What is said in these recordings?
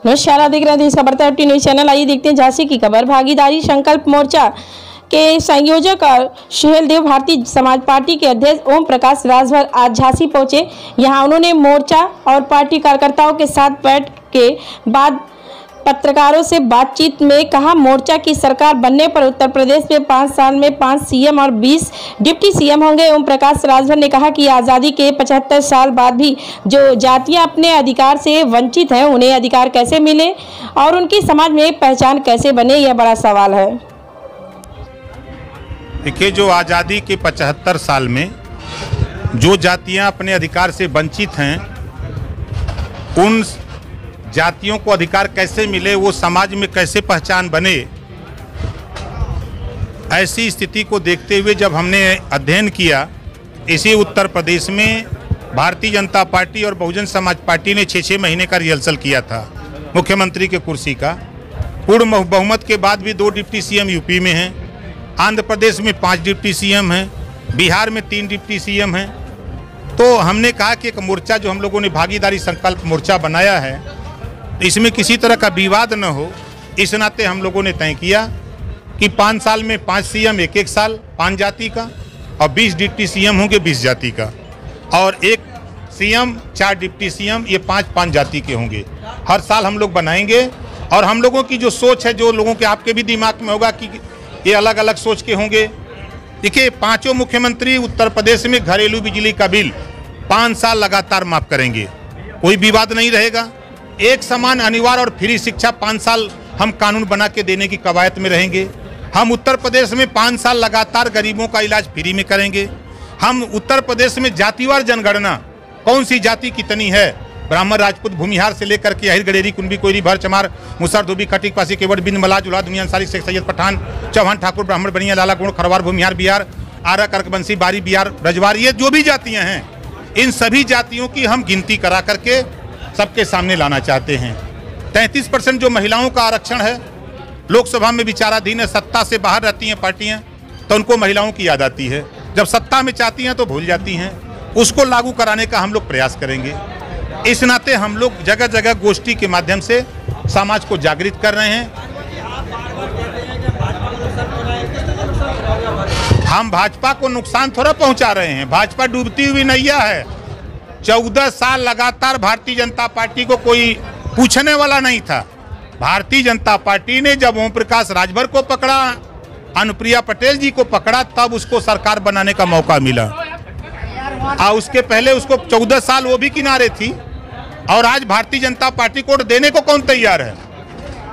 नमस्कार, आप देख रहे हैं खबर न्यूज चैनल। आइए देखते हैं झांसी की खबर। भागीदारी संकल्प मोर्चा के संयोजक और सुहेलदेव भारतीय समाज पार्टी के अध्यक्ष ओम प्रकाश राजभर आज झांसी पहुंचे। यहां उन्होंने मोर्चा और पार्टी कार्यकर्ताओं के साथ बैठ के बाद पत्रकारों से बातचीत में कहा, मोर्चा की सरकार बनने पर उत्तर प्रदेश में 5 साल में 5 सीएम और 20 डिप्टी सीएम होंगे। ओम प्रकाश राजभर ने कहा कि आज़ादी के 75 साल बाद भी जो जातियां अपने अधिकार से वंचित हैं, उन्हें अधिकार कैसे मिले और उनकी समाज में पहचान कैसे बने, यह बड़ा सवाल है। देखिए, जो आज़ादी के 75 साल में जो जातियां अपने अधिकार से वंचित हैं, उन जातियों को अधिकार कैसे मिले, वो समाज में कैसे पहचान बने, ऐसी स्थिति को देखते हुए जब हमने अध्ययन किया, इसी उत्तर प्रदेश में भारतीय जनता पार्टी और बहुजन समाज पार्टी ने 6-6 महीने का रिहर्सल किया था मुख्यमंत्री के कुर्सी का। पूर्ण बहुमत के बाद भी 2 डिप्टी सीएम यूपी में हैं, आंध्र प्रदेश में 5 डिप्टी सीएम हैं, बिहार में 3 डिप्टी सीएम हैं। तो हमने कहा कि एक मोर्चा जो हम लोगों ने भागीदारी संकल्प मोर्चा बनाया है, इसमें किसी तरह का विवाद न हो, इस नाते हम लोगों ने तय किया कि 5 साल में 5 सीएम 1-1 साल 5 जाति का और 20 डिप्टी सीएम होंगे 20 जाति का, और 1 सीएम 4 डिप्टी सीएम, ये 5-5 जाति के होंगे। हर साल हम लोग बनाएंगे। और हम लोगों की जो सोच है, जो लोगों के आपके भी दिमाग में होगा कि ये अलग अलग सोच के होंगे। देखिए, 5 मुख्यमंत्री उत्तर प्रदेश में घरेलू बिजली का बिल 5 साल लगातार माफ करेंगे, कोई विवाद नहीं रहेगा। एक समान अनिवार्य और फ्री शिक्षा 5 साल हम कानून बना के देने की कवायद में रहेंगे। हम उत्तर प्रदेश में 5 साल लगातार गरीबों का इलाज फ्री में करेंगे। हम उत्तर प्रदेश में जातिवार जनगणना, कौन सी जाति कितनी है, ब्राह्मण, राजपूत, भूमिहार से लेकर के अहिर, गडेरी, कुंभी, कोयरी, भर, चमार, मुसर, धोबी, खटीक, पासी, केवट, बिंद, मल्लाह, जुलाह, दुनिया अंसारी, शेख सैयद, पठान, चौहान, ठाकुर, ब्राह्मण, बनिया, लाला, गुण, खरवार, भूमिहार, बिहार, आरा, कर्कवंशी, बारी, बिहार, रजवार, ये जो भी जातियाँ हैं, इन सभी जातियों की हम गिनती करा करके सबके सामने लाना चाहते हैं। 33% जो महिलाओं का आरक्षण है, लोकसभा में विचाराधीन है, सत्ता से बाहर रहती हैं पार्टियां, तो उनको महिलाओं की याद आती है, जब सत्ता में चाहती हैं तो भूल जाती हैं। उसको लागू कराने का हम लोग प्रयास करेंगे। इस नाते हम लोग जगह जगह गोष्ठी के माध्यम से समाज को जागृत कर रहे हैं। हम भाजपा को नुकसान थोड़ा पहुंचा रहे हैं, भाजपा डूबती हुई नैया है। 14 साल लगातार भारतीय जनता पार्टी को कोई पूछने वाला नहीं था। भारतीय जनता पार्टी ने जब ओम प्रकाश राजभर को पकड़ा, अनुप्रिया पटेल जी को पकड़ा, तब उसको सरकार बनाने का मौका मिला। और उसके पहले उसको 14 साल वो भी किनारे थी। और आज भारतीय जनता पार्टी को देने को कौन तैयार है?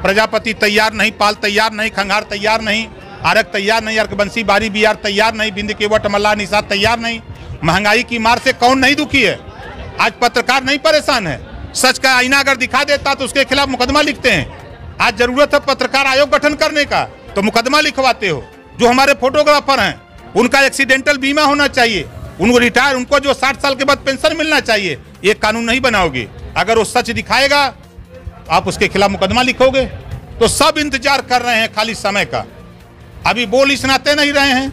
प्रजापति तैयार नहीं, पाल तैयार नहीं, खंगार तैयार नहीं, आरक तैयार नहीं, अर्कबंसी, बारी, बिहार तैयार नहीं, बिंद, केवट, मल्लाह, निषाद तैयार नहीं। महंगाई की मार से कौन नहीं दुखी है? आज पत्रकार नहीं परेशान है। सच का आईना अगर दिखा देता तो उसके खिलाफ मुकदमा लिखते हैं। आज जरूरत है पत्रकार आयोग गठन करने का, तो मुकदमा लिखवाते हो। जो हमारे फोटोग्राफर हैं, उनका एक्सीडेंटल बीमा होना चाहिए, उनको रिटायर, उनको जो 60 साल के बाद पेंशन मिलना चाहिए, ये कानून नहीं बनाओगे। अगर वो सच दिखाएगा, आप उसके खिलाफ मुकदमा लिखोगे। तो सब इंतजार कर रहे हैं खाली समय का। अभी बोल इस नाते नहीं रहे हैं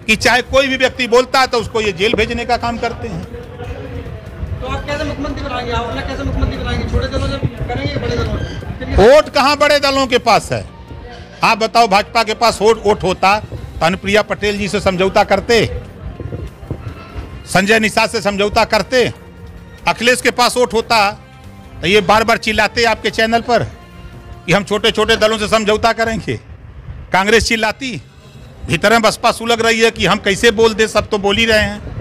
कि चाहे कोई भी व्यक्ति बोलता है तो उसको ये जेल भेजने का काम करते हैं। तो आप कैसे मुख्यमंत्री बनाएंगे? आप अपना कैसे मुख्यमंत्री बनाएंगे? छोटे दलों से करेंगे, बड़े दलों? वोट कहाँ बड़े दलों के पास है? आप बताओ, भाजपा के पास वोट होता तो अनुप्रिया पटेल जी से समझौता करते, संजय निषाद से समझौता करते। अखिलेश के पास वोट होता तो ये बार बार चिल्लाते आपके चैनल पर कि हम छोटे छोटे दलों से समझौता करेंगे। कांग्रेस चिल्लाती, भीतर में बसपा सुलग रही है कि हम कैसे बोल दे, सब तो बोल ही रहे हैं।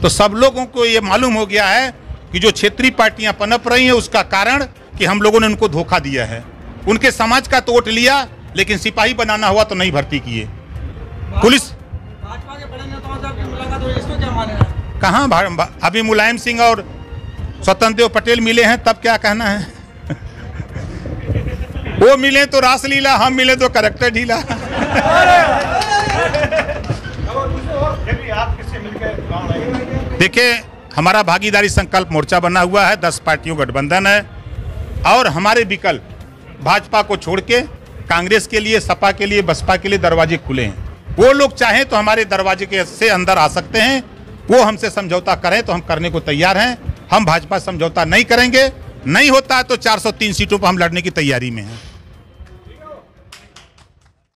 तो सब लोगों को ये मालूम हो गया है कि जो क्षेत्रीय पार्टियां पनप रही हैं, उसका कारण कि हम लोगों ने उनको धोखा दिया है। उनके समाज का तो वोट लिया, लेकिन सिपाही बनाना हुआ तो नहीं भर्ती किए। पुलिस भाजपा के बड़े नेताओं से आपकी मुलाकात हुई, इसको क्या मानेगा? कहाँ? अभी मुलायम सिंह और स्वतंत्र देव पटेल मिले हैं, तब क्या कहना है? वो मिले तो रासलीला, हम मिले तो करैक्टर ढीला। देखिए, हमारा भागीदारी संकल्प मोर्चा बना हुआ है, 10 पार्टियों गठबंधन है, और हमारे विकल्प भाजपा को छोड़ के कांग्रेस के लिए, सपा के लिए, बसपा के लिए दरवाजे खुले हैं। वो लोग चाहें तो हमारे दरवाजे के से अंदर आ सकते हैं। वो हमसे समझौता करें तो हम करने को तैयार हैं। हम भाजपा समझौता नहीं करेंगे। नहीं होता है तो 403 सीटों पर हम लड़ने की तैयारी में हैं।